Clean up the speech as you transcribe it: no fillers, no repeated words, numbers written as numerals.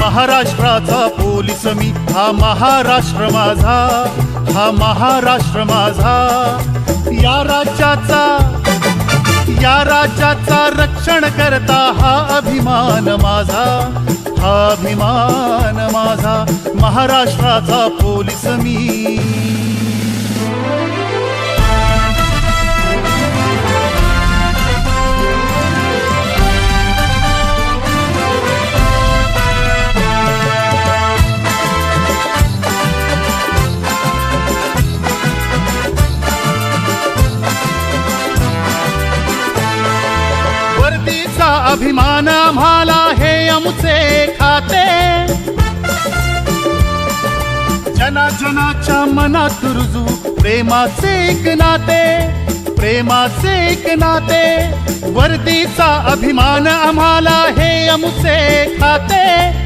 महाराष्ट्राचा पोलीस मी, हा महाराष्ट्र माझा, हा महाराष्ट्र माझा. या राज्याचा रक्षण करता हा अभिमान माझा, हा अभिमान माझा. महाराष्ट्राचा पोलीस मी. वर्दीचा अभिमान आम्हाला हे आमचे खाते. जनाच्या मनात रुजू प्रेमाचे एक नाते, प्रेमाचे एक नाते. वर्दीचा अभिमान आम्हाला हे आमचे खाते.